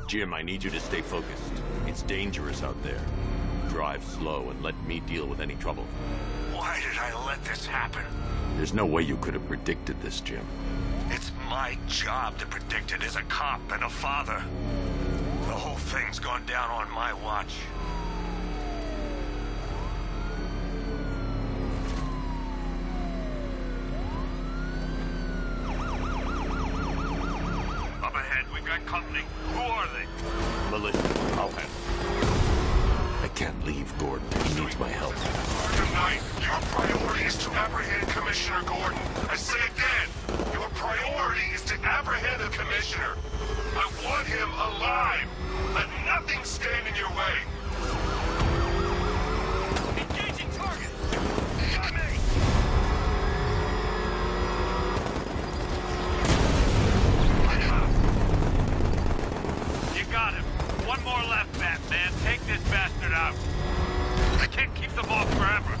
Jim, I need you to stay focused. It's dangerous out there. Drive slow and let me deal with any trouble. Why did I let this happen? There's no way you could have predicted this, Jim. It's my job to predict it as a cop and a father. The whole thing's gone down on my watch. Up ahead, we've got company. Who are they? Militia, I'll handle it. I can't leave Gordon. He needs my help. Tonight, your priority is to apprehend Commissioner Gordon. I say again, your priority is to apprehend the Commissioner. I want him alive. Let nothing stand in your way. Engaging target! On me! You got him. One more left, Batman. Take this bastard out. I can't keep them off forever.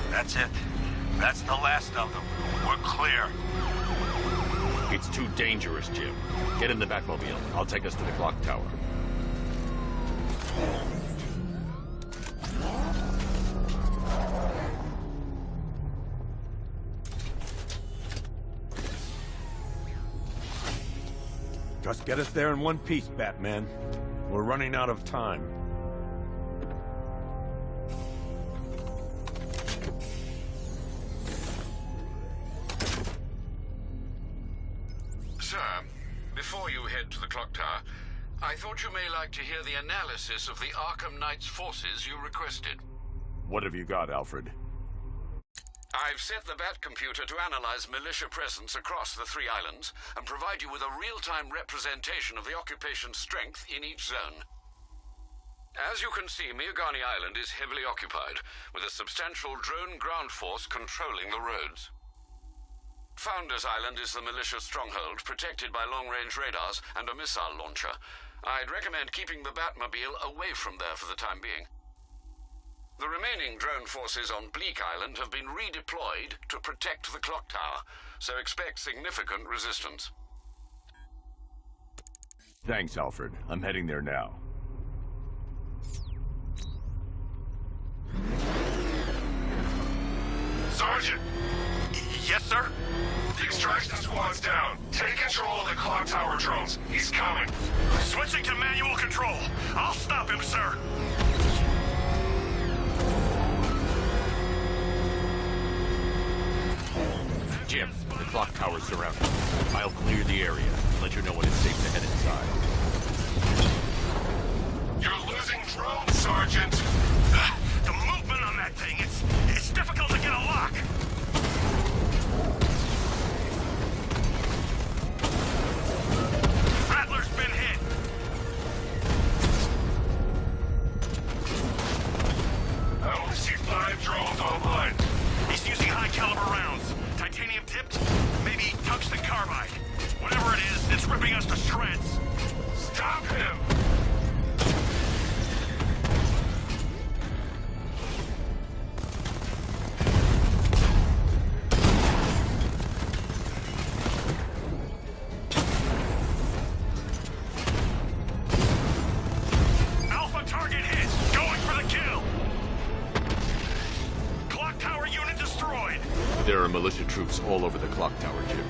That's it. That's the last of them. We're clear. It's too dangerous, Jim. Get in the Batmobile. I'll take us to the clock tower. Just get us there in one piece, Batman. We're running out of time. Sir, before you head to the clock tower, I thought you may like to hear the analysis of the Arkham Knight's forces you requested. What have you got, Alfred? I've set the Bat computer to analyze militia presence across the 3 islands and provide you with a real-time representation of the occupation strength in each zone. As you can see, Miagani Island is heavily occupied, with a substantial drone ground force controlling the roads. Founders Island is the militia stronghold, protected by long-range radars and a missile launcher. I'd recommend keeping the Batmobile away from there for the time being. The remaining drone forces on Bleak Island have been redeployed to protect the clock tower, so expect significant resistance. Thanks, Alfred. I'm heading there now. Sergeant, Yes, sir? the extraction squad's down. Take control of the clock tower drones. He's coming. Switching to manual control. I'll stop him, sir. Jim, the clock tower's surrounded. I'll clear the area. Let you know when it's safe to head inside. You're losing drones, Sergeant. The movement on that thing, it's difficult to get a lock. Rattler's been hit. I only see 5 drones online. He's using high-caliber rounds. Titanium tipped? Maybe tungsten carbide. Whatever it is, it's ripping us to shreds. Stop him! Alpha target hit. Going for the kill. Clock tower unit destroyed. There are militia troops all over the clock tower, Jim.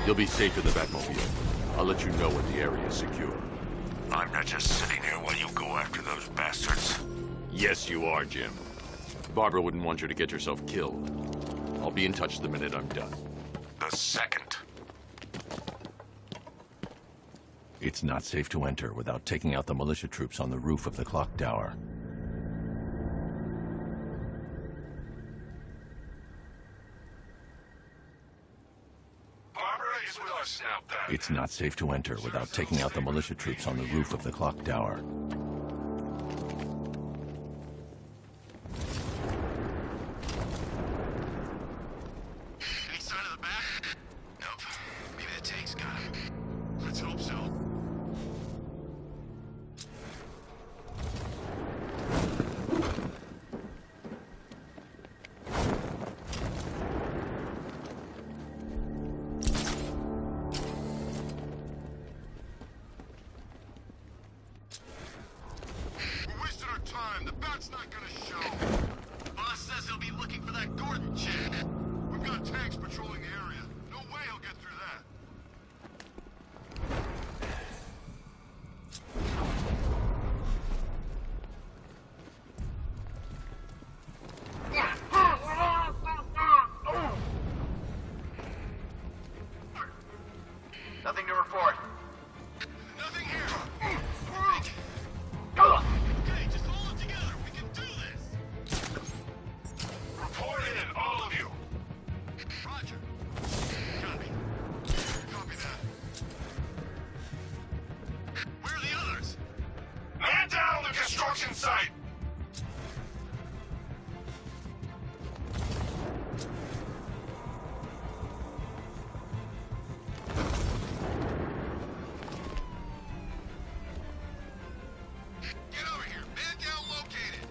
You'll be safe in the Batmobile. I'll let you know when the area is secure. I'm not just sitting here while you go after those bastards. Yes, you are, Jim. Barbara wouldn't want you to get yourself killed. I'll be in touch the minute I'm done. The second. It's not safe to enter without taking out the militia troops on the roof of the clock tower. Barbara is with us now, Bat. It's not safe to enter without taking out the militia troops on the roof of the clock tower. Any sign of the Bat? Nope. Maybe the tank's got him. Let's hope so. Nothing to report. Nothing here. Okay, just hold it together. We can do this. Report in, all of you. Roger. Copy. Copy that. Where are the others? Man down the construction site. Get over here. Man down located.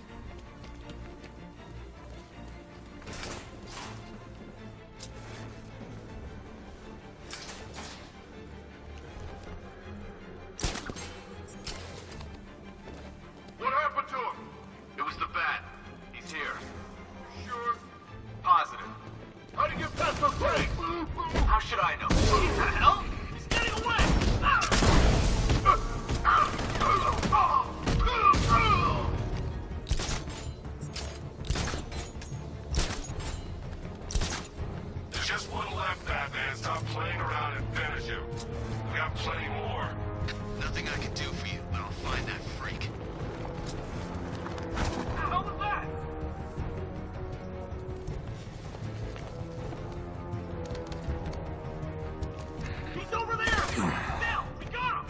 What happened to him? It was the bat. He's here. Sure? Positive. How'd he get past those tanks? How should I know? What the hell? He's getting away! There's just one left, Batman. Stop playing around and finish him. We got plenty more. Nothing I can do for you, but I'll find that freak. What the hell was that? He's over there! Now, we got him!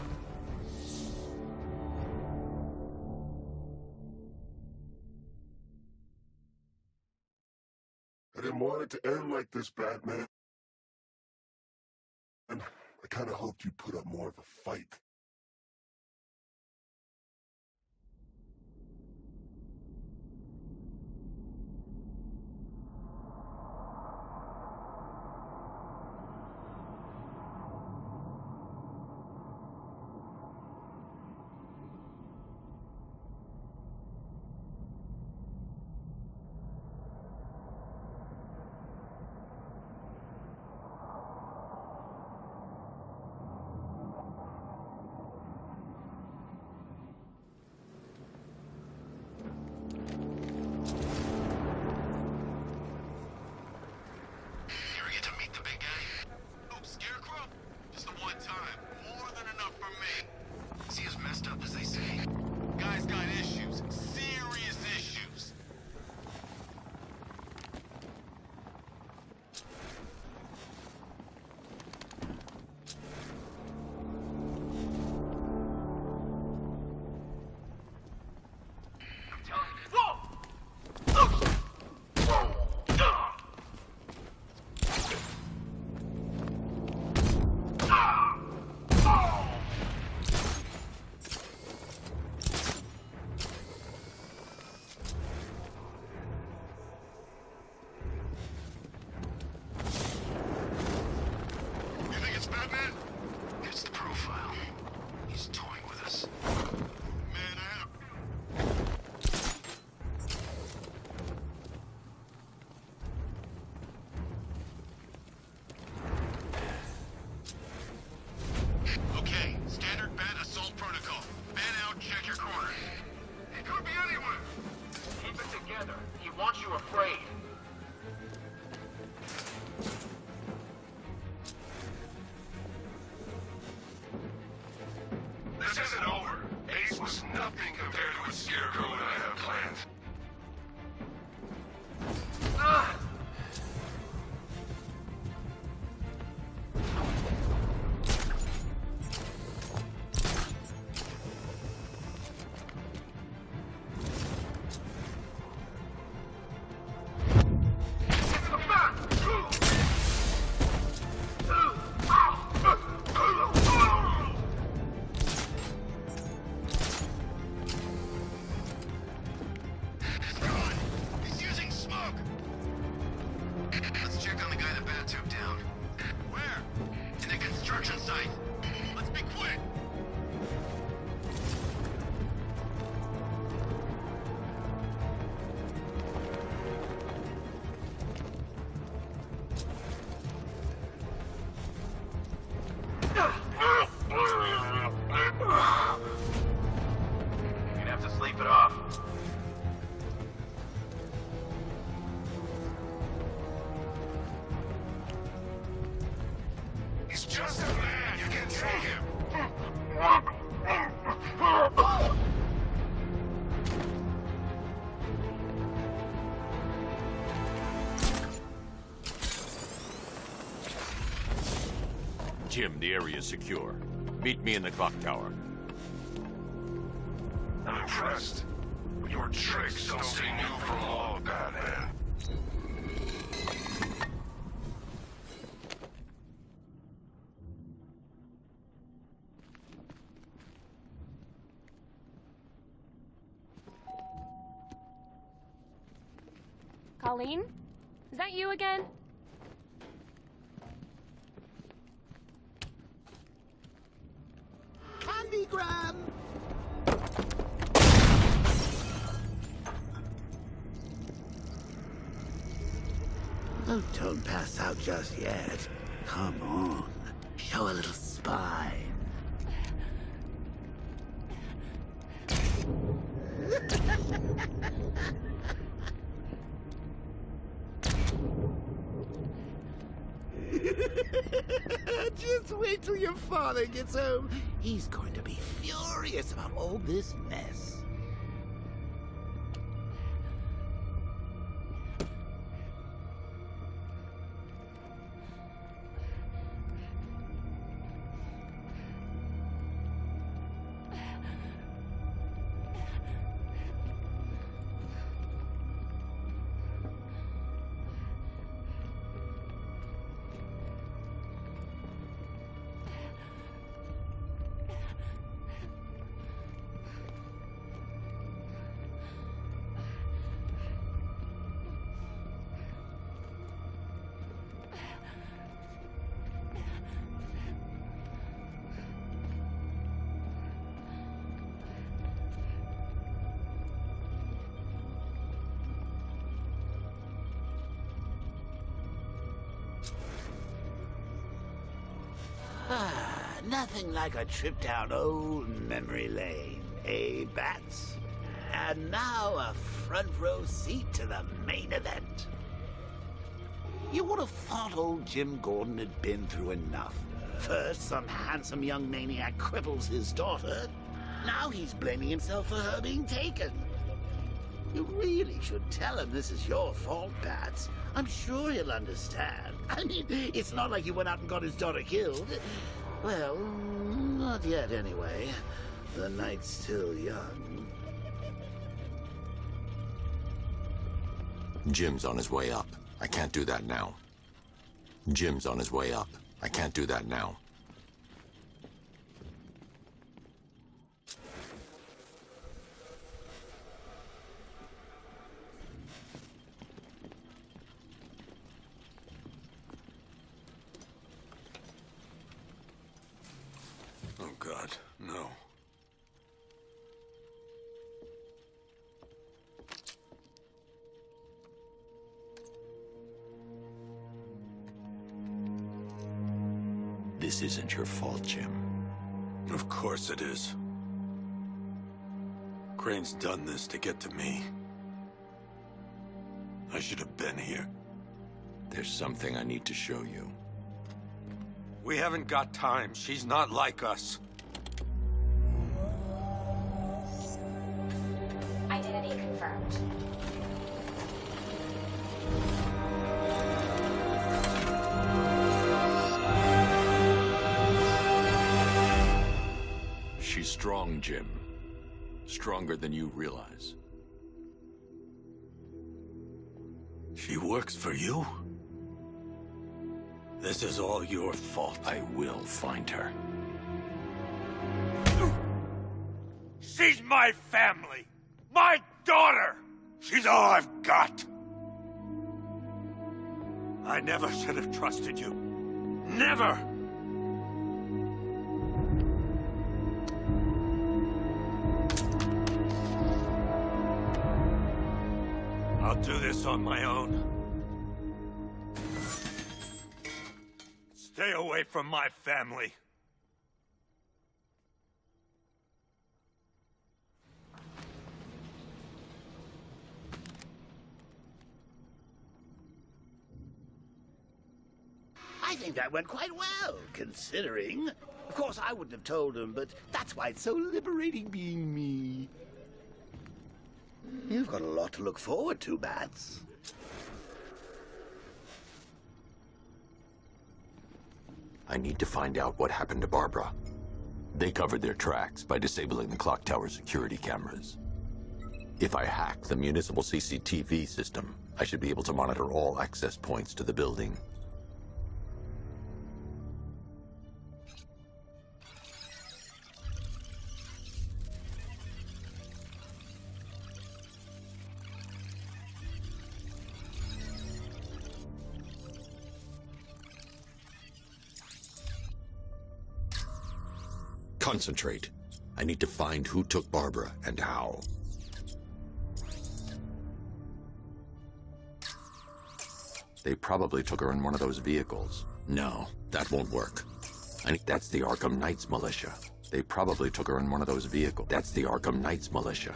I didn't want it to end like this, Batman. And I kind of hoped you'd put up more of a fight. You ever get to meet the big guy? Oh, Scarecrow? Just the one time. More than enough for me. Is he as messed up as they say? Guy's got issues. Serious issues. I'm telling you. Whoa! You think it's Batman? It's the profile. He's toying with us. Man, I had a... Okay, standard bat assault protocol. Man out, check your corners. It could be anywhere. Keep it together. He wants you afraid. This isn't over. Ace was nothing compared to what Scarecrow and I have planned. It's gone. He's using smoke. Let's check on the guy the bat took down. Where? In the construction site. Let's be quick. You'd have to sleep it off. He's just a man. You control him! Jim, the area is secure. Meet me in the clock tower. I'm impressed. But your tricks don't stay new for long, Batman. Colleen? Is that you again? Candygram! Oh, don't pass out just yet. Come on. Show a little spine. Just wait till your father gets home. He's going to be furious about all this mess. Nothing like a trip down old memory lane, eh, Bats? And now a front row seat to the main event. You would have thought old Jim Gordon had been through enough. First, some handsome young maniac cripples his daughter. Now he's blaming himself for her being taken. You really should tell him this is your fault, Bats. I'm sure he'll understand. I mean, it's not like you went out and got his daughter killed. Well, not yet anyway. The night's still young. Jim's on his way up. I can't do that now. Jim's on his way up. I can't do that now. Oh, God, no. This isn't your fault, Jim. Of course it is. Crane's done this to get to me. I should have been here. There's something I need to show you. We haven't got time. She's not like us. Identity confirmed. She's strong, Jim. Stronger than you realize. She works for you? This is all your fault. I will find her. She's my family! My daughter! She's all I've got! I never should have trusted you. Never! I'll do this on my own. Stay away from my family. I think that That went quite well, considering. Of course, I wouldn't have told him, but that's why it's so liberating being me. You've got a lot to look forward to, Bats. I need to find out what happened to Barbara. They covered their tracks by disabling the clock tower security cameras. If I hack the municipal CCTV system, I should be able to monitor all access points to the building. Concentrate. I need to find who took Barbara and how. They probably took her in one of those vehicles. No, that won't work. That's the Arkham Knight's militia. They probably took her in one of those vehicles. That's the Arkham Knight's militia.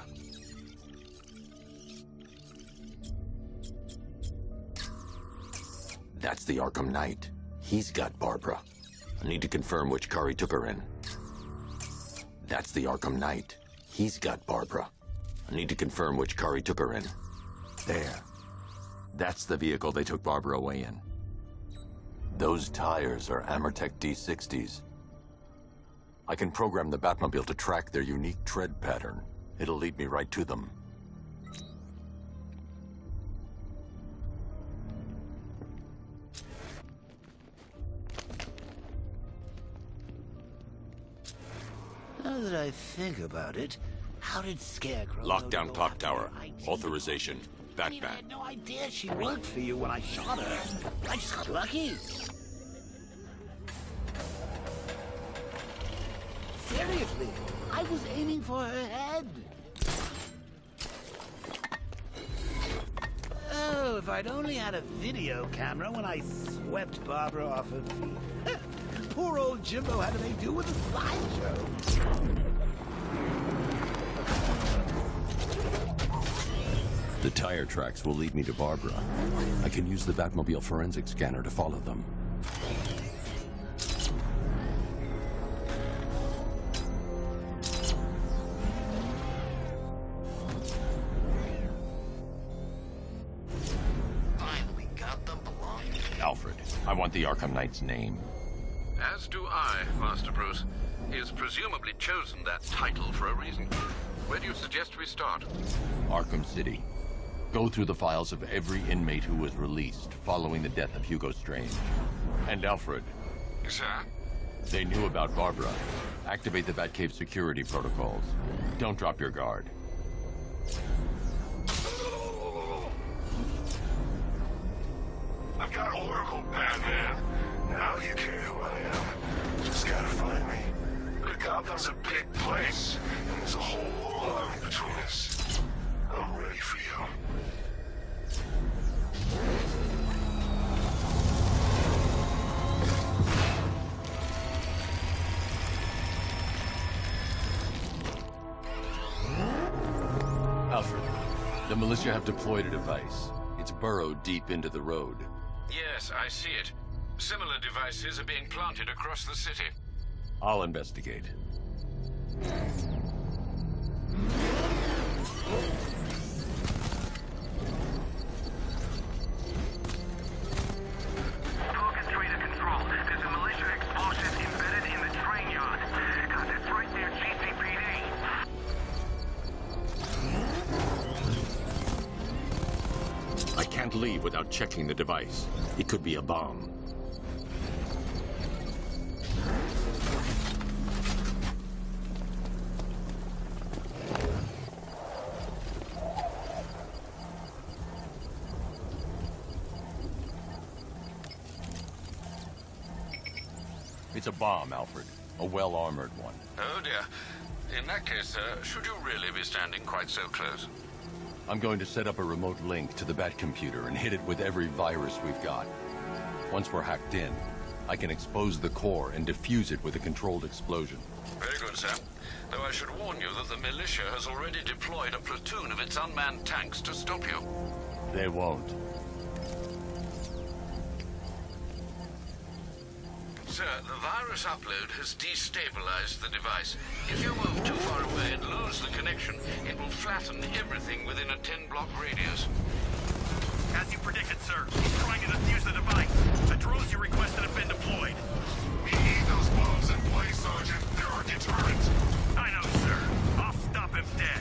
That's the Arkham Knight. He's got Barbara. I need to confirm which car he took her in. That's the Arkham Knight. He's got Barbara. I need to confirm which car he took her in. There. That's the vehicle they took Barbara away in. Those tires are Amertech D60s. I can program the Batmobile to track their unique tread pattern. It'll lead me right to them. Now that I think about it, how did Scarecrow... Lockdown clock tower. Authorization. I mean, I had no idea she worked for you when I shot her. I just got lucky. Seriously, I was aiming for her head. Oh, if I'd only had a video camera when I swept Barbara off her feet. Poor old Jimbo had to make do with a slideshow. The tire tracks will lead me to Barbara. I can use the Batmobile forensic scanner to follow them. Finally got them belonging. Alfred, I want the Arkham Knight's name. As do I, Master Bruce. He has presumably chosen that title for a reason. Where do you suggest we start? Arkham City. Go through the files of every inmate who was released following the death of Hugo Strange. And Alfred. Sir? They knew about Barbara. Activate the Batcave security protocols. Don't drop your guard. I've got Oracle, Batman. Now you care who I am. Just gotta find me. But Gotham's a big place, and there's a whole army between us. I'm ready for you. Alfred, the militia have deployed a device. It's burrowed deep into the road. Yes, I see it. Similar devices are being planted across the city. I'll investigate. Target 3 to control. There's a militia explosive embedded in the train yard. God, that's right near GCPD. I can't leave without checking the device. It could be a bomb. It's a bomb, Alfred. A well-armored one. Oh dear. In that case, sir, should you really be standing quite so close? I'm going to set up a remote link to the Batcomputer and hit it with every virus we've got. Once we're hacked in, I can expose the core and defuse it with a controlled explosion. Very good, sir. Though I should warn you that the militia has already deployed a platoon of its unmanned tanks to stop you. They won't. Sir, the virus upload has destabilized the device. If you move too far away and lose the connection, it will flatten everything within a 10-block radius. As you predicted, sir, he's trying to defuse the device. The drones you requested have been deployed. We need those bombs in place, Sergeant. They're our deterrent. I know, sir. I'll stop him dead.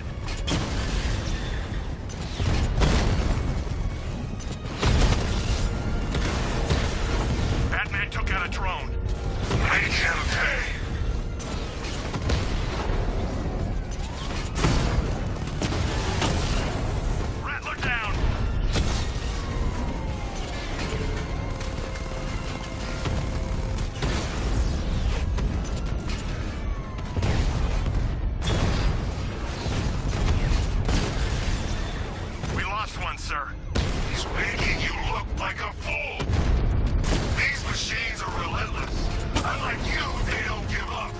Batman took out a drone. Make him pay. Rattler down. We lost one, sir. He's making you look like a fool. These machines are relentless. Unlike you, they don't give up.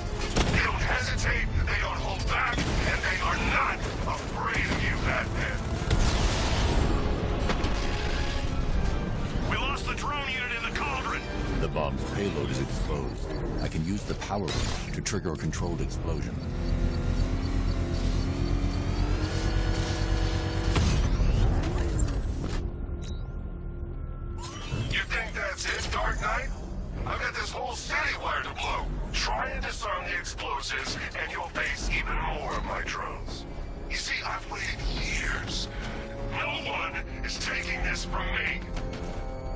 They don't hesitate, they don't hold back, and they are not afraid of you, Batman. We lost the drone unit in the cauldron. The bomb's payload is exposed. I can use the power wrench to trigger a controlled explosion. You think that's it, Dark Knight? I've got this whole city wired to blow. Try and disarm the explosives, and you'll face even more of my drones. You see, I've waited years. No one is taking this from me.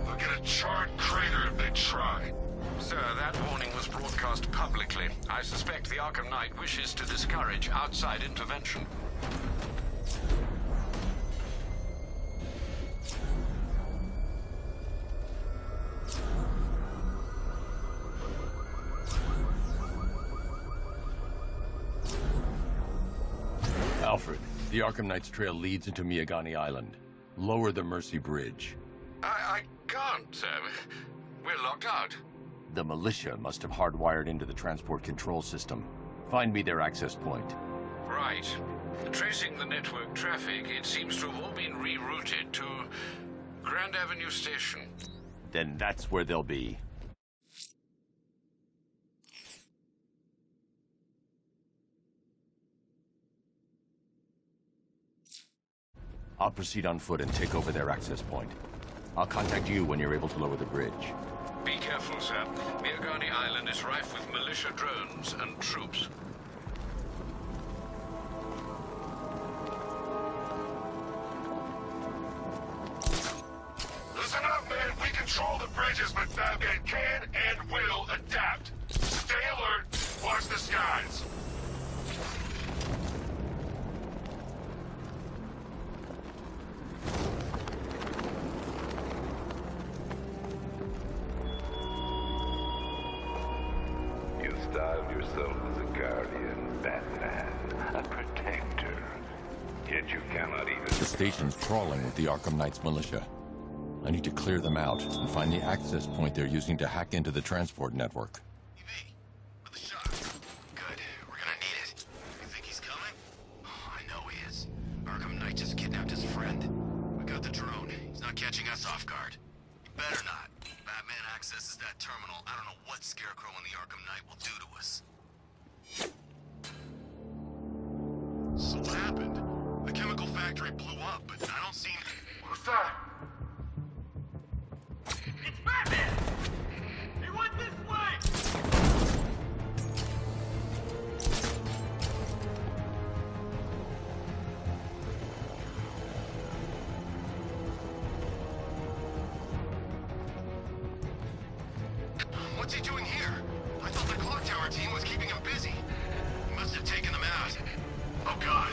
They'll get a charred crater if they try. Sir, that warning was broadcast publicly. I suspect the Arkham Knight wishes to discourage outside intervention. Alfred, the Arkham Knight's trail leads into Miagani Island. Lower the Mercy Bridge. I can't, sir. We're locked out. The militia must have hardwired into the transport control system. Find me their access point. Right. Tracing the network traffic, it seems to have all been rerouted to Grand Avenue Station. Then that's where they'll be. I'll proceed on foot and take over their access point. I'll contact you when you're able to lower the bridge. Be careful, sir. Miagani Island is rife with militia drones and troops. Listen up, man. We control the bridges, but Batman can and will adapt. Stay alert. Watch the skies. You styled yourself as a guardian, Batman, a protector. Yet you cannot even... The station's crawling with the Arkham Knight's militia. I need to clear them out and find the access point they're using to hack into the transport network. With the shot. Good. We're gonna need it. You think he's coming? Oh, I know he is. Arkham Knight just kidnapped his friend. We got the drone. He's not catching us off guard. He better not. Batman accesses that terminal. I don't know what Scarecrow and the Arkham Knight will do to us. So what happened? The chemical factory blew up, but I don't see... What's that? It's Batman! He went this way! What's he doing here? I thought the clock tower team was keeping him busy. He must have taken them out. Oh, God.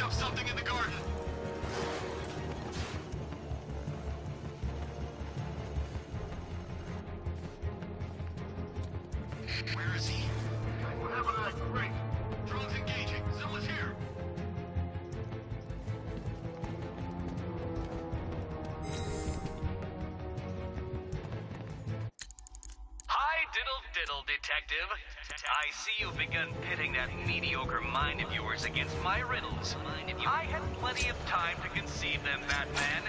up something in the garden. Where is he? What happened to that crate? Drone's engaging. Someone's here. Hi, diddle, detective. I see you've begun pitting that mediocre mind of yours against my riddles. I had plenty of time to conceive them, Batman.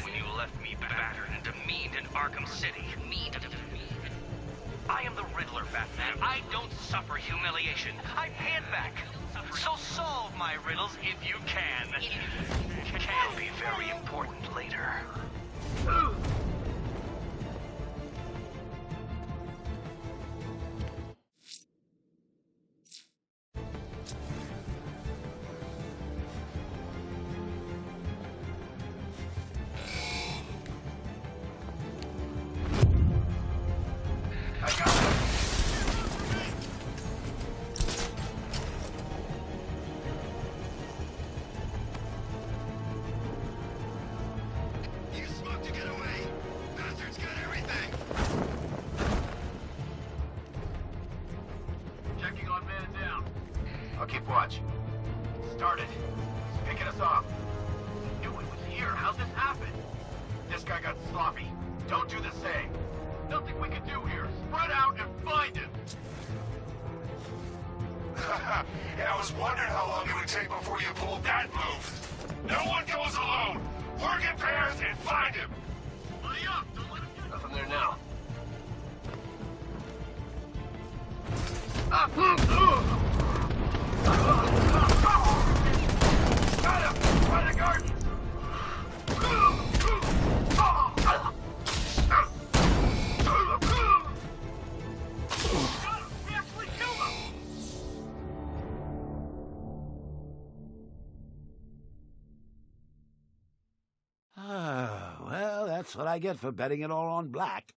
When you left me battered and demeaned in Arkham City. I am the Riddler, Batman. I don't suffer humiliation. I pay it back. So solve my riddles if you can. Can be very important later. You smoke to get away. Bastard's got everything. Checking on man down. I'll keep watch. Started. He's picking us off. Knew it was here. How'd this happen? This guy got sloppy. Don't do the same. Nothing we can do here. Spread out and find him. Yeah, I was wondering how long it would take before you pulled that move. No one goes alone. Work in pairs and find him. Buddy up. Don't let him get nothing there now. Got him! By the garden! We actually killed him. Well, that's what I get for betting it all on black.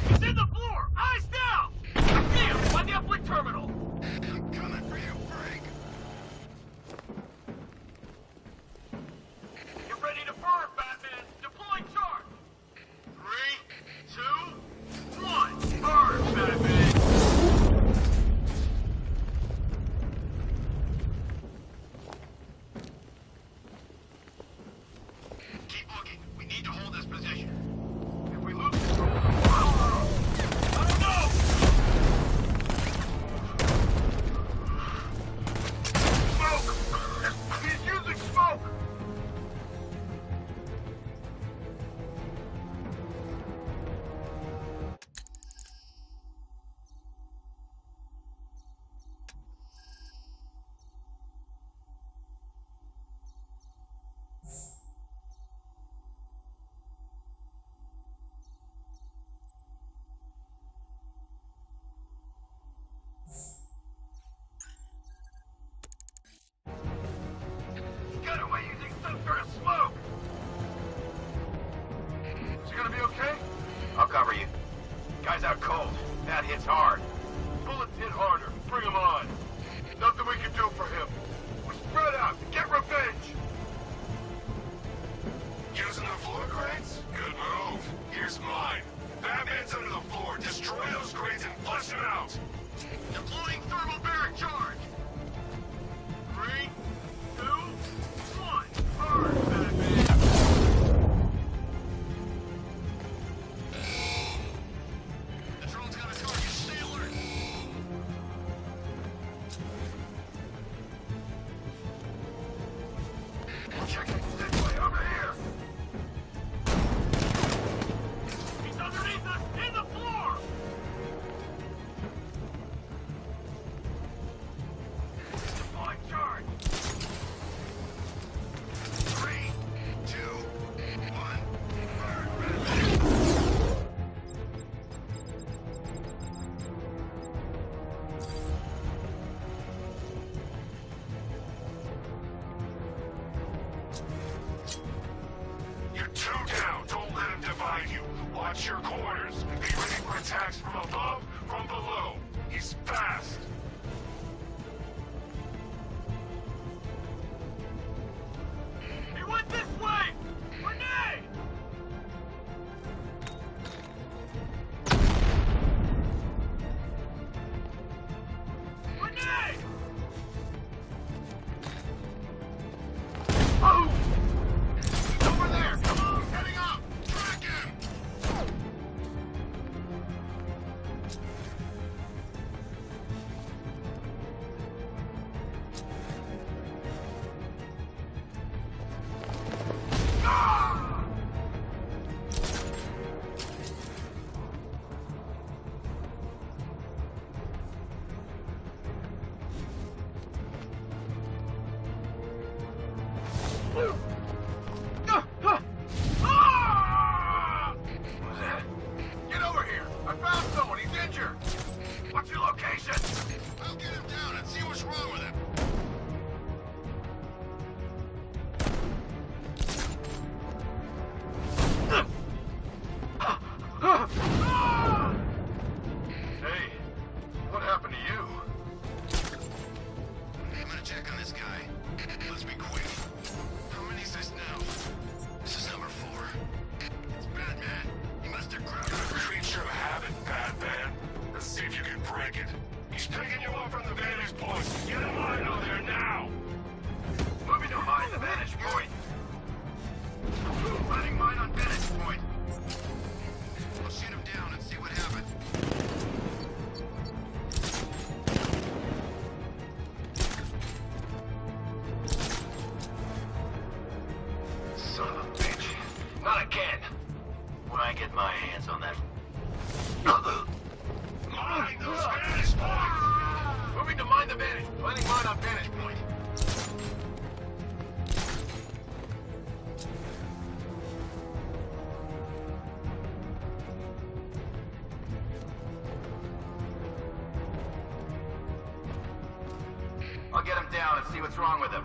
He's in the floor. Eyes down. I see him by the uplink terminal. I'm coming for you, Frank. Get ready to burn, Batman. Deploying charge. 3, 2, 1. Burn, Batman. Keep looking. We need to hold this position. If we lose control, I don't know. Smoke! He's using smoke! Got away using some sort of smoke. Is he gonna be okay? I'll cover you. Guy's out cold. That hits hard. Bullets hit harder. Bring him on. Nothing we can do for him. We spread out to get revenge. Using the floor crates? Good move. Here's mine. Batman's under the floor. Destroy those crates and flush him out. Deploying thermal barrack charge. 3, 2, 1. Burn, Batman. The drone's got a target. Stay alert. Check it this way over here. Who's that? Get over here! I found someone, he's injured! What's your location? I'll get him down and see what's wrong with him. Hey, what happened to you? I'm gonna check on this guy. Let's be quick. How many is this now? This is number 4. It's Batman. He must have grabbed Good creature of habit, Batman. Let's see if you can break it. He's picking you up from the vantage point. Get in line over there now! Moving to mine the vantage point. Running mine on vantage point. I'll shoot him down and see what happened. Son of a bitch. Not again. When I get my hands on that. Mine those vantage points! Moving to mine the vantage. Planning mine on vantage point. I'll get him down and see what's wrong with him.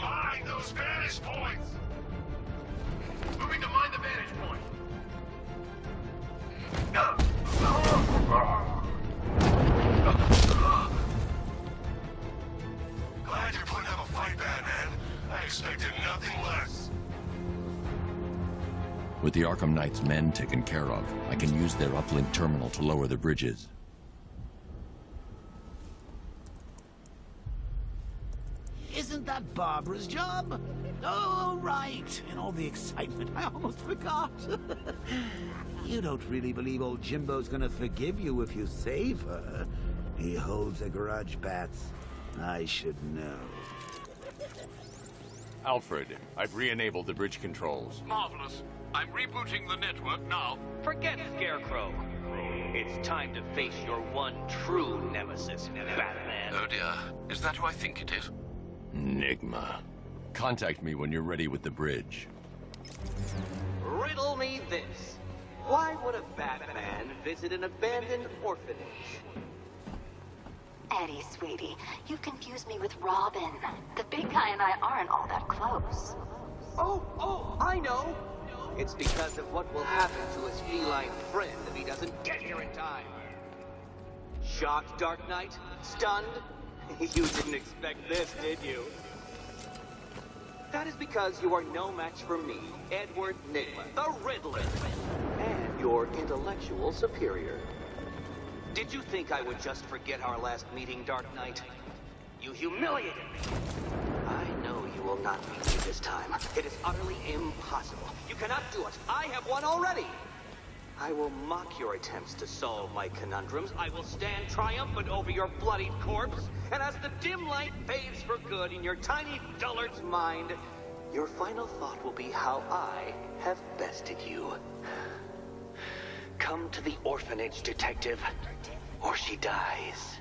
Mine those vantage points! Moving to mine the vantage point. Glad you're putting up a fight, Batman. I expected nothing less. With the Arkham Knight's men taken care of, I can use their uplink terminal to lower the bridges. Isn't that Barbara's job? Oh, right. In all the excitement, I almost forgot. You don't really believe old Jimbo's gonna forgive you if you save her. He holds a grudge, Bats. I should know. Alfred, I've re-enabled the bridge controls. Marvelous. I'm rebooting the network now. Forget Scarecrow. It's time to face your one true nemesis, Batman. Oh dear. Is that who I think it is? Enigma. Contact me when you're ready with the bridge. Riddle me this. Why would a Batman visit an abandoned orphanage? Eddie, sweetie, you confused me with Robin. The big guy and I aren't all that close. Oh, I know. It's because of what will happen to his feline friend if he doesn't get here in time. Shocked, Dark Knight? Stunned? You didn't expect this, did you? That is because you are no match for me, Edward Nigma, the Riddler, and your intellectual superior. Did you think I would just forget our last meeting, Dark Knight? You humiliated me. I know you will not beat me this time. It is utterly impossible. You cannot do it. I have won already. I will mock your attempts to solve my conundrums. I will stand triumphant over your bloodied corpse. And as the dim light fades for good in your tiny dullard's mind, your final thought will be how I have bested you. Come to the orphanage, detective, or she dies.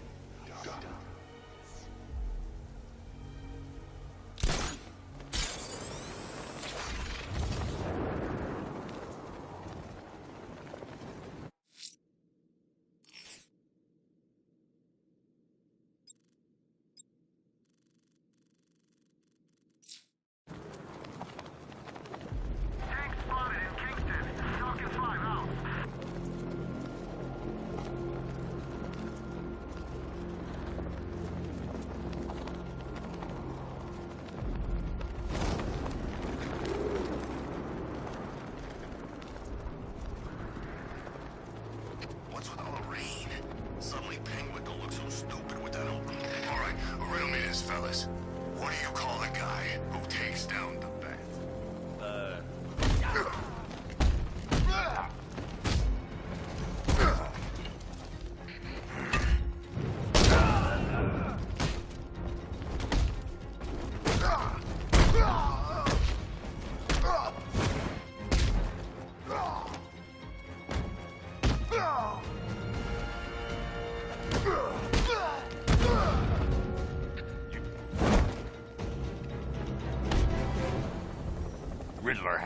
What's with all the rain? Suddenly Penguin don't look so stupid with that open. All right, riddle me this, fellas. What do you call the guy who takes down the bat?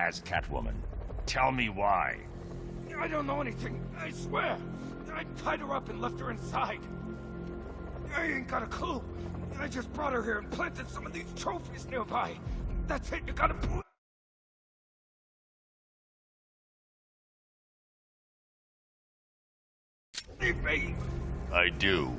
as Catwoman. Tell me why. I don't know anything, I swear. I tied her up and left her inside. I ain't got a clue. I just brought her here and planted some of these trophies nearby. That's it, you gotta... Leave me! I do.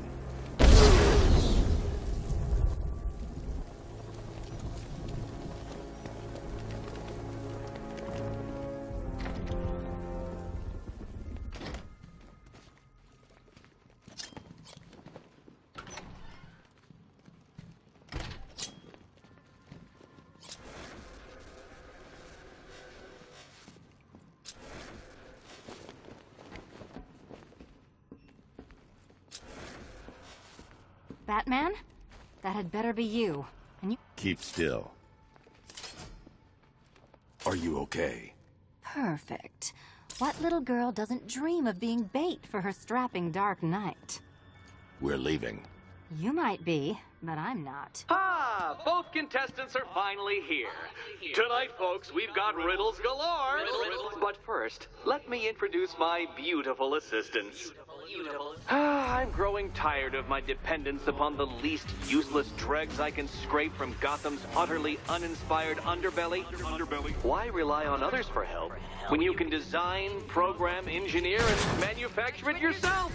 Batman? That had better be you. And you... Keep still. Are you okay? Perfect. What little girl doesn't dream of being bait for her strapping Dark Knight? We're leaving. You might be, but I'm not. Ah, both contestants are finally here. Tonight, folks, we've got riddles galore. But first, let me introduce my beautiful assistants. I'm growing tired of my dependence upon the least useless dregs I can scrape from Gotham's utterly uninspired underbelly. Why rely on others for help when you can design, program, engineer, and manufacture it yourself?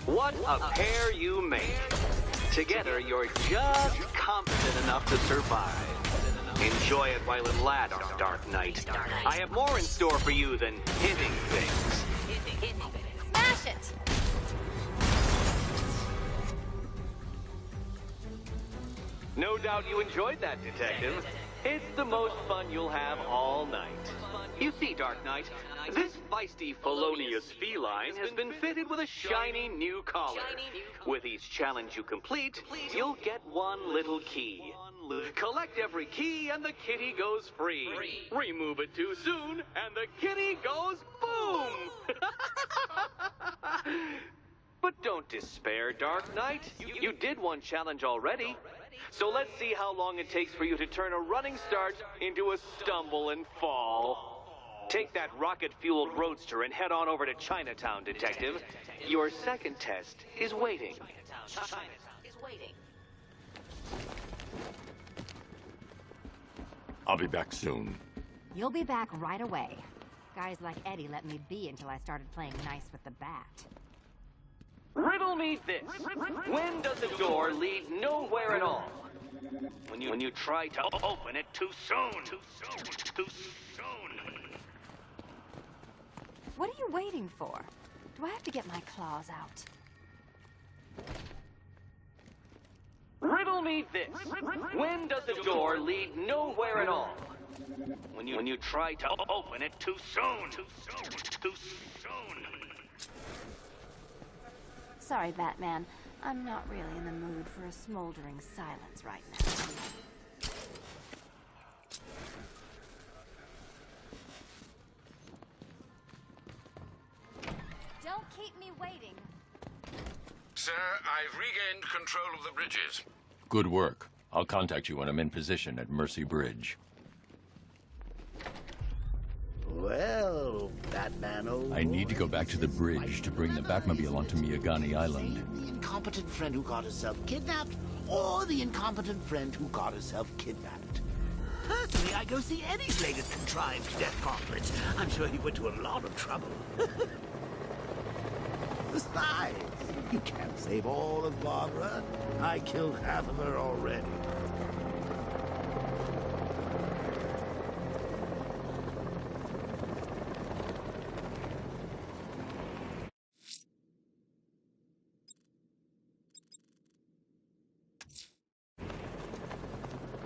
What a pair you make. Together, you're just competent enough to survive. Enjoy it while it lasts, Dark Knight. I have more in store for you than hitting things. Smash it! No doubt you enjoyed that, Detective. It's the most fun you'll have all night. You see, Dark Knight, this feisty, felonious feline has been fitted with a shiny new collar. With each challenge you complete, you'll get one little key. Collect every key and the kitty goes free. Remove it too soon and the kitty goes boom! But don't despair, Dark Knight. You did one challenge already. So let's see how long it takes for you to turn a running start into a stumble and fall. Take that rocket-fueled roadster and head on over to Chinatown, Detective. Your second test is waiting. I'll be back soon. You'll be back right away. Guys like Eddie let me be until I started playing nice with the bat. Riddle me this. When does a door lead nowhere at all? When you try to open it too soon. Too soon. What are you waiting for? Do I have to get my claws out? Riddle me this. When does a door lead nowhere at all? When you try to open it too soon. Too soon. Sorry, Batman. I'm not really in the mood for a smoldering silence right now. Don't keep me waiting. Sir, I've regained control of the bridges. Good work. I'll contact you when I'm in position at Mercy Bridge. Well, Batman, I need to go back to the bridge to bring the Batmobile onto Miyagani Island. The incompetent friend who got herself kidnapped, or the incompetent friend who got herself kidnapped. Personally, I go see Eddie's latest contrived death gauntlet. I'm sure he went to a lot of trouble. Besides, you can't save all of Barbara. I killed half of her already.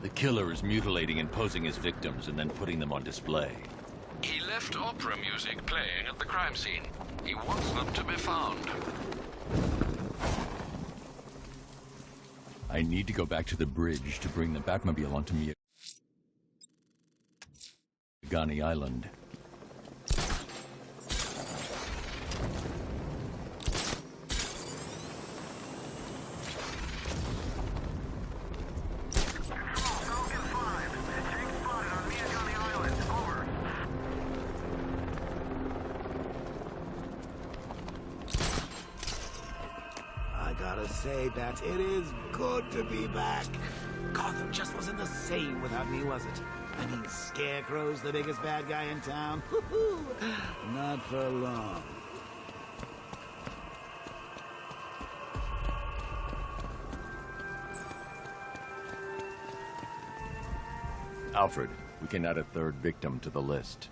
The killer is mutilating and posing as victims and then putting them on display. He left opera music playing at the crime scene. He wants them to be found. I need to go back to the bridge to bring the Batmobile onto Miagani Island. Say, Bats, it is good to be back. Gotham just wasn't the same without me, was it? I mean, Scarecrow's the biggest bad guy in town. Not for long. Alfred, we can add a third victim to the list.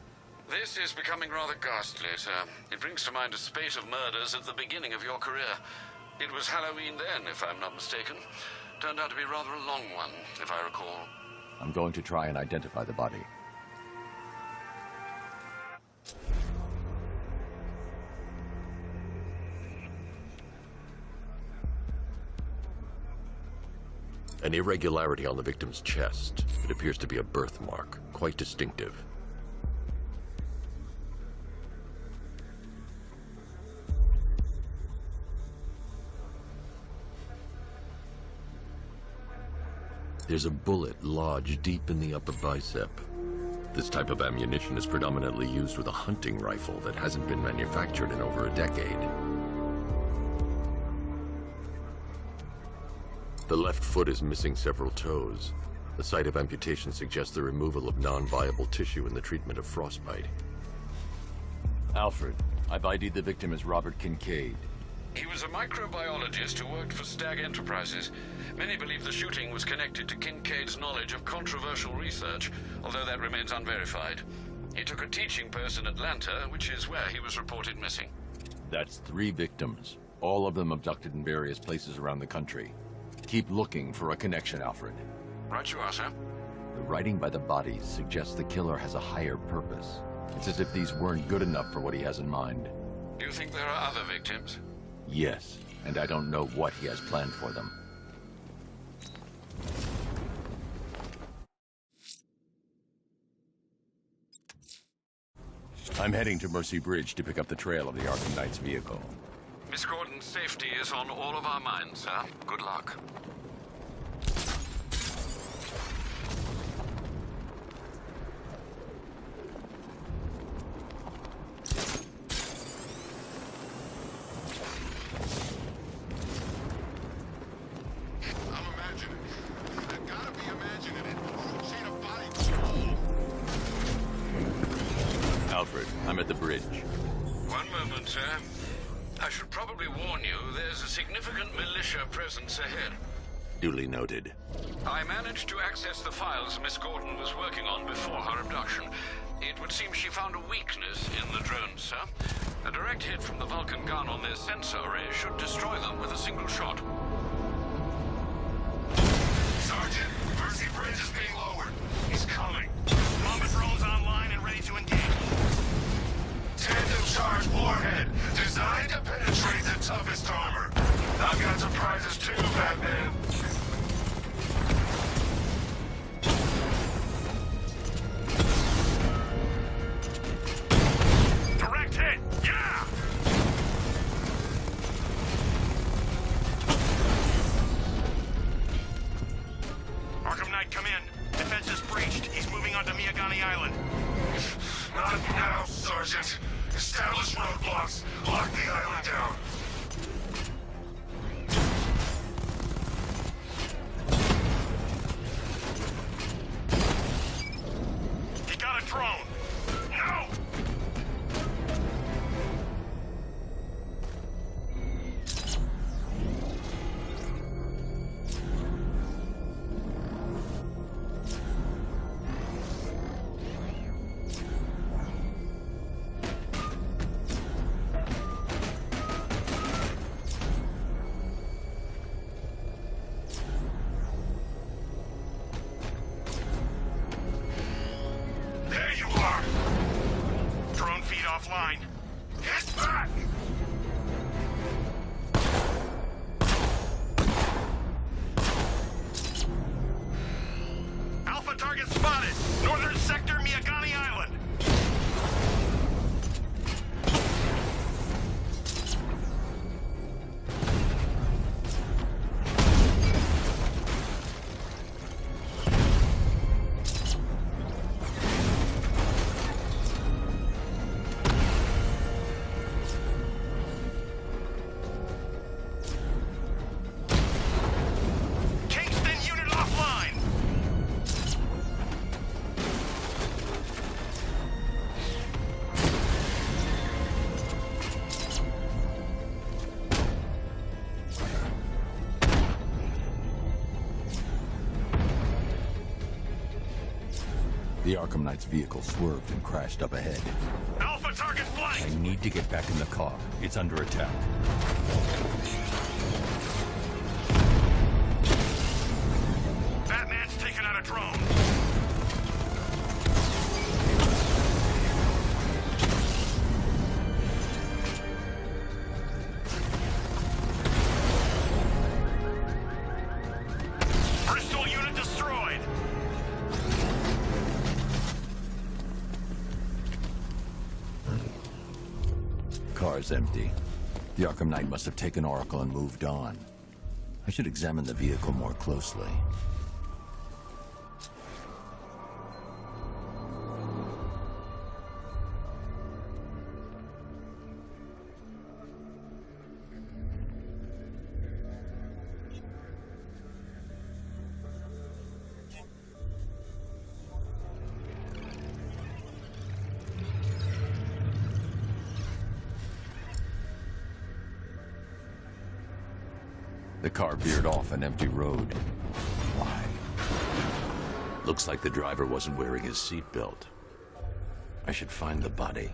This is becoming rather ghastly, sir. It brings to mind a spate of murders at the beginning of your career. It was Halloween then, if I'm not mistaken. Turned out to be rather a long one, if I recall. I'm going to try and identify the body. An irregularity on the victim's chest. It appears to be a birthmark, quite distinctive. There's a bullet lodged deep in the upper bicep. This type of ammunition is predominantly used with a hunting rifle that hasn't been manufactured in over a decade. The left foot is missing several toes. The site of amputation suggests the removal of non-viable tissue in the treatment of frostbite. Alfred, I've ID'd the victim as Robert Kincaid. He was a microbiologist who worked for Stag Enterprises. Many believe the shooting was connected to Kincaid's knowledge of controversial research, although that remains unverified. He took a teaching post in Atlanta, which is where he was reported missing. That's 3 victims, all of them abducted in various places around the country. Keep looking for a connection, Alfred. Right you are, sir. The writing by the bodies suggests the killer has a higher purpose. It's as if these weren't good enough for what he has in mind. Do you think there are other victims? Yes, and I don't know what he has planned for them. I'm heading to Mercy Bridge to pick up the trail of the Arkham Knight's vehicle. Miss Gordon's safety is on all of our minds, sir. Good luck. Alfred, I'm at the bridge. One moment, sir. I should probably warn you, there's a significant militia presence ahead. Duly noted. I managed to access the files Miss Gordon was working on before her abduction. It would seem she found a weakness in the drones, sir. A direct hit from the Vulcan gun on their sensor array should destroy them with a single shot. Sergeant, Mercy Bridge is being lowered. He's coming. Bomber drones online and ready to engage. Tandem charge warhead, designed to penetrate the toughest armor. I've got surprises too, Batman. Direct hit, yeah! Arkham Knight, come in. Defense is breached. He's moving onto Miagani Island. Not now, Sergeant. Establish roadblocks. Lock the island down. He got a drone. No! The Arkham Knight's vehicle swerved and crashed up ahead. Alpha target flank! I need to get back in the car. It's under attack. Batman's taken out a drone. Bristol unit destroyed. Car's empty. The Arkham Knight must have taken Oracle and moved on. I should examine the vehicle more closely. The car veered off an empty road. Why? Looks like the driver wasn't wearing his seatbelt. I should find the body.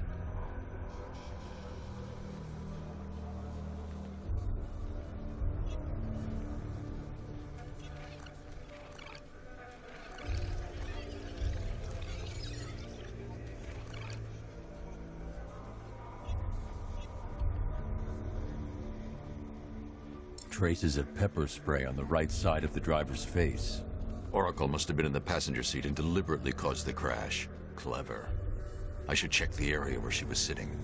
Traces of pepper spray on the right side of the driver's face. Oracle must have been in the passenger seat and deliberately caused the crash. Clever. I should check the area where she was sitting.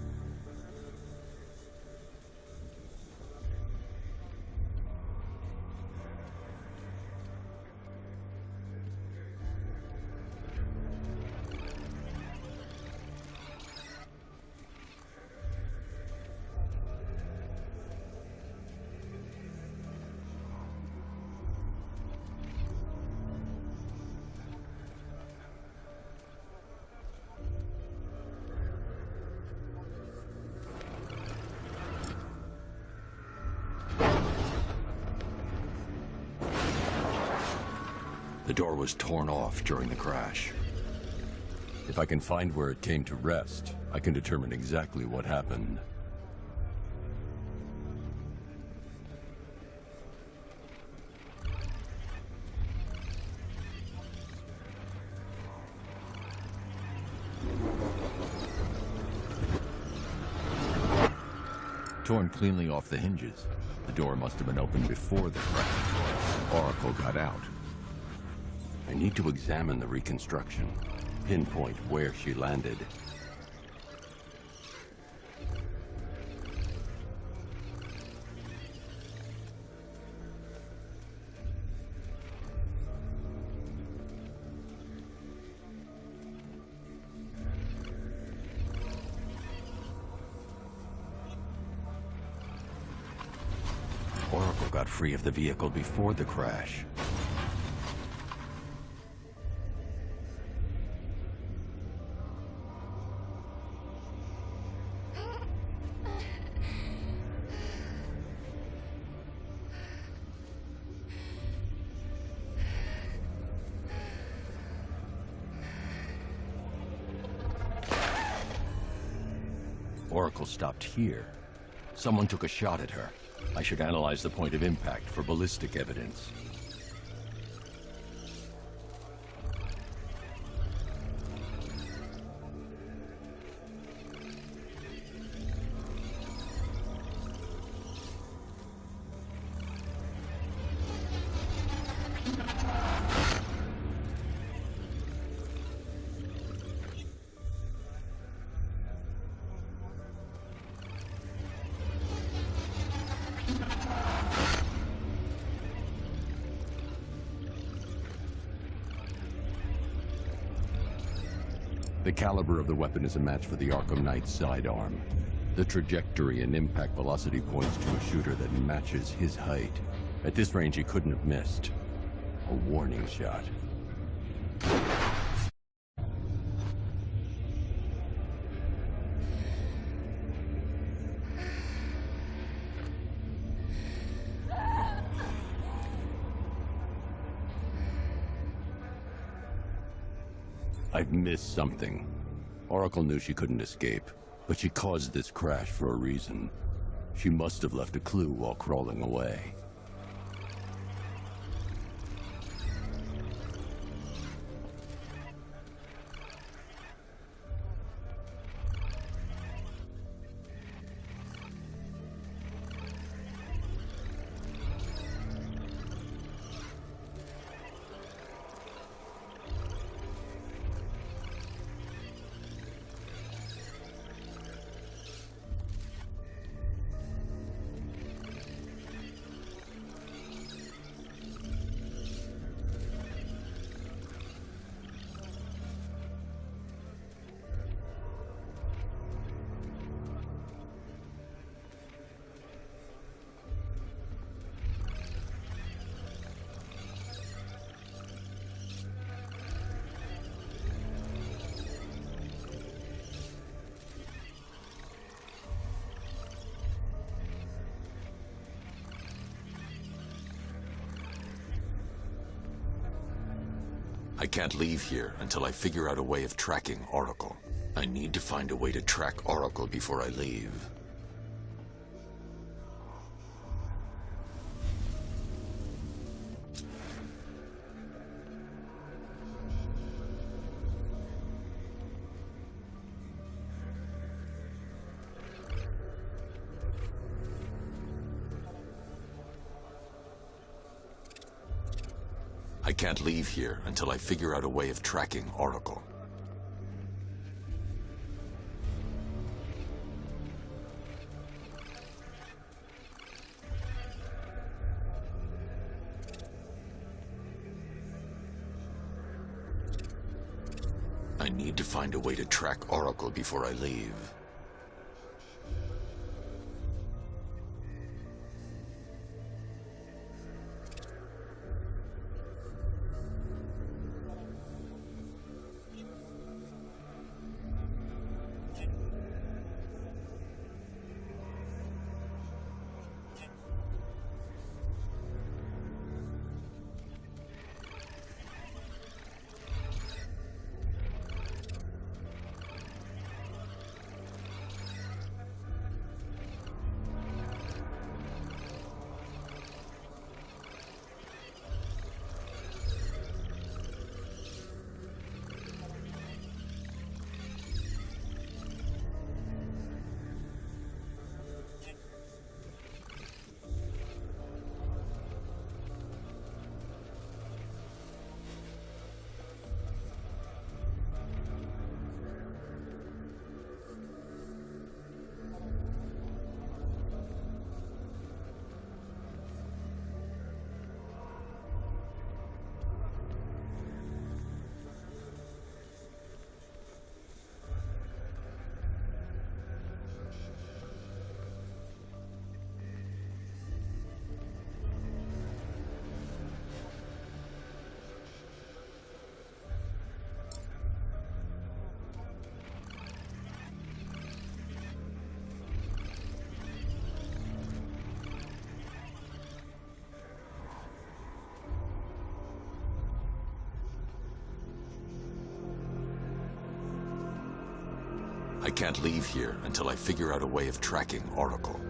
The door was torn off during the crash. If I can find where it came to rest, I can determine exactly what happened. Torn cleanly off the hinges. The door must have been opened before the crash. Oracle got out. I need to examine the reconstruction, pinpoint where she landed. Oracle got free of the vehicle before the crash. Oracle stopped here. Someone took a shot at her. I should analyze the point of impact for ballistic evidence. The caliber of the weapon is a match for the Arkham Knight's sidearm. The trajectory and impact velocity points to a shooter that matches his height. At this range, he couldn't have missed. A warning shot. I've missed something. Oracle knew she couldn't escape, but she caused this crash for a reason. She must have left a clue while crawling away. I can't leave here until I figure out a way of tracking Oracle. I need to find a way to track Oracle before I leave. I can't leave here until I figure out a way of tracking Oracle. I need to find a way to track Oracle before I leave. I can't leave here until I figure out a way of tracking Oracle.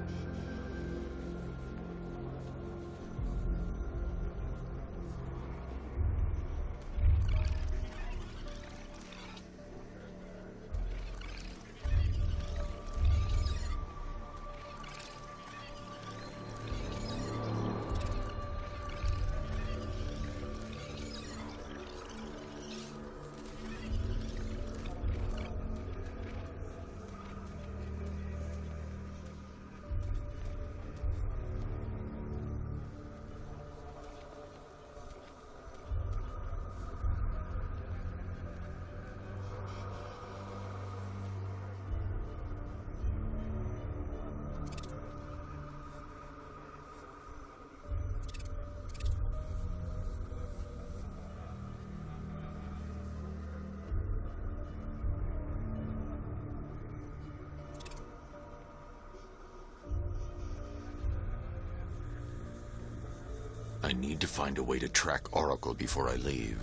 I need to find a way to track Oracle before I leave.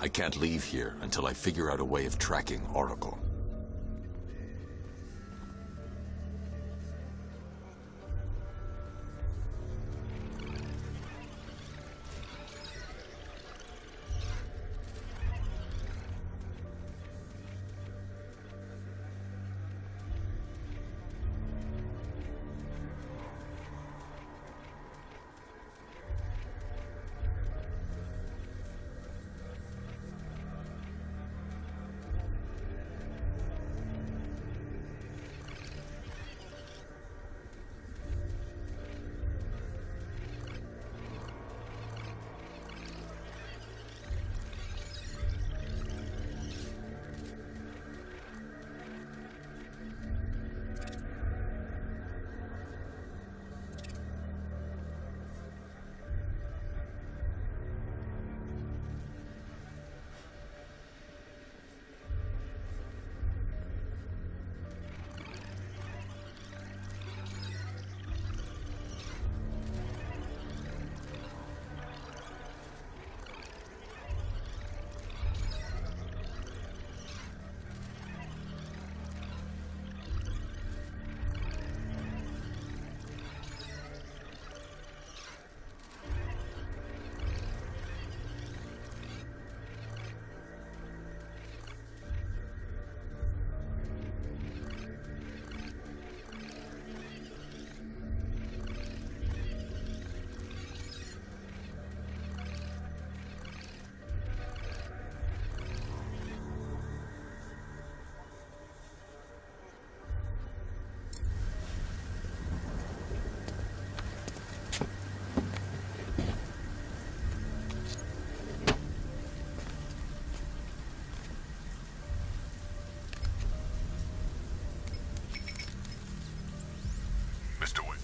I can't leave here until I figure out a way of tracking Oracle.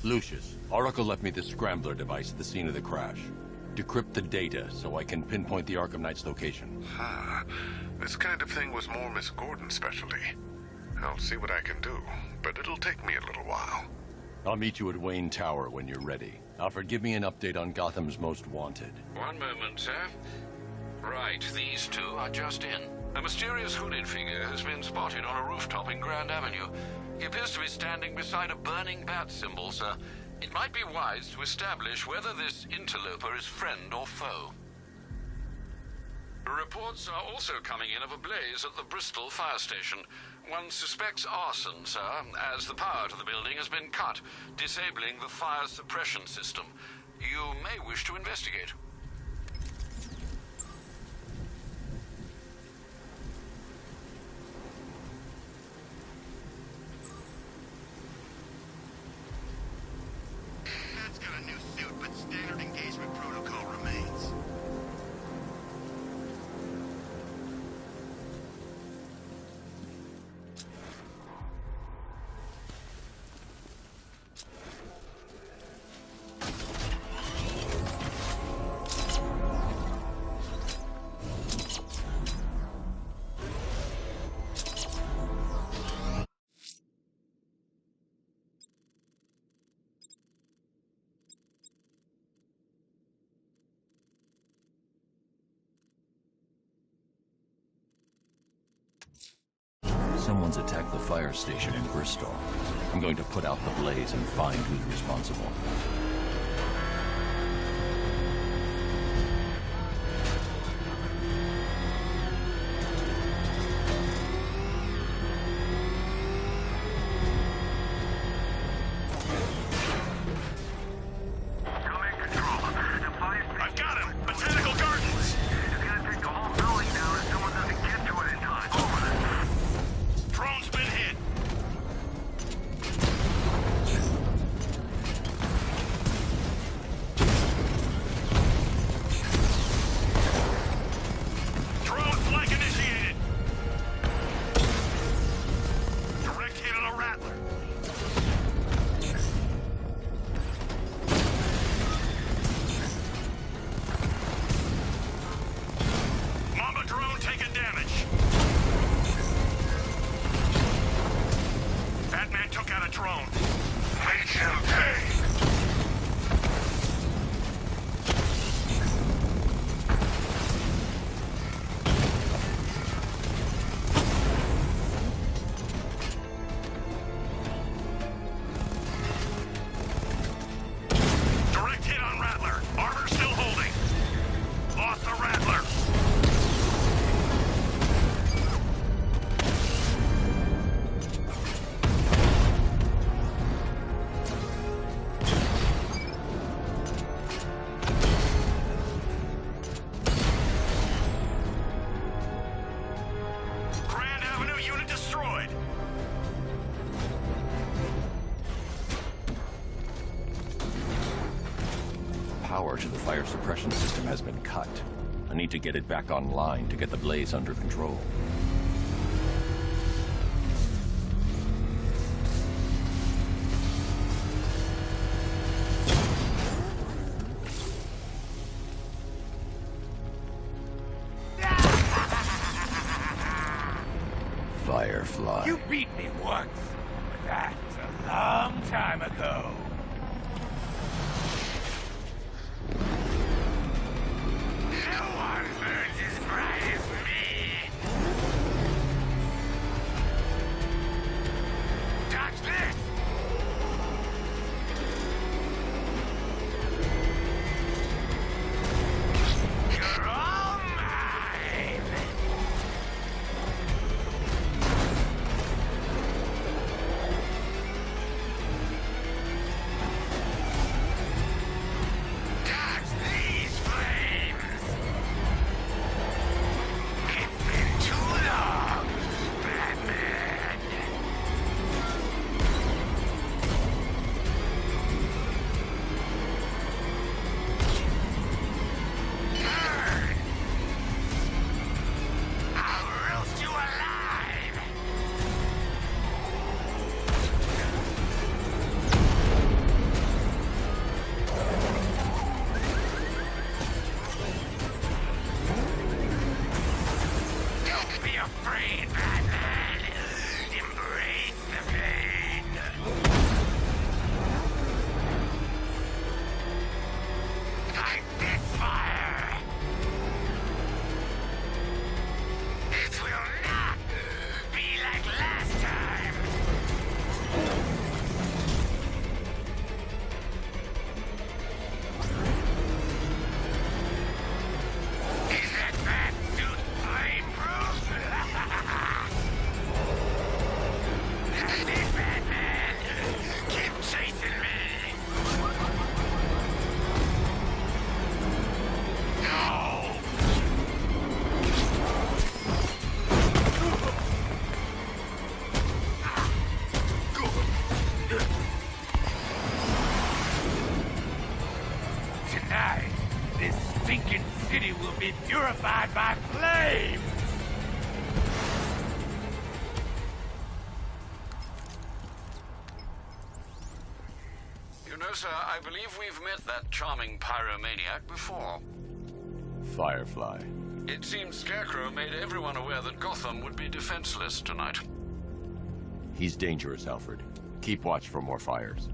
Lucius, Oracle left me the scrambler device at the scene of the crash. Decrypt the data so I can pinpoint the Arkham Knight's location. This kind of thing was more Miss Gordon's specialty. I'll see what I can do, but it'll take me a little while. I'll meet you at Wayne Tower when you're ready. Alfred, give me an update on Gotham's Most Wanted. One moment, sir. Right, these two are just in. A mysterious hooded figure has been spotted on a rooftop in Grand Avenue. He appears to be standing beside a burning bat symbol, sir. It might be wise to establish whether this interloper is friend or foe. Reports are also coming in of a blaze at the Bristol fire station. One suspects arson, sir, as the power to the building has been cut, disabling the fire suppression system. You may wish to investigate. That's got a new suit, but standard engagement protocol remains. Someone's attacked the fire station in Bristol. I'm going to put out the blaze and find who's responsible. I've got him! Botanical Gardens! It's gonna take the whole building down if someone doesn't get to it in time. Over. Drone's been hit! Drone flank initiated! Direct hit on a rattler. Mamba drone taking damage. Batman took out a drone. Make him pay. power to the fire suppression system has been cut. I need to get it back online to get the blaze under control. Firefly. You beat me once, but that was a long time ago. No one burns as bright as me. Dodge this! You're all mine! Dodge these flames! It's been too long, Batman! Burn! I'll roast you alive! Don't be afraid, Batman! Embrace the pain! Fight this fire! It will not be like last time! Is that bat suit flame-proof? That's it, Batman! Keep chasing me! No! Tonight, this stinking city will be purified by flames! You know, sir, I believe we've met that charming pyromaniac before. Firefly. It seems Scarecrow made everyone aware that Gotham would be defenseless tonight. He's dangerous, Alfred. Keep watch for more fires.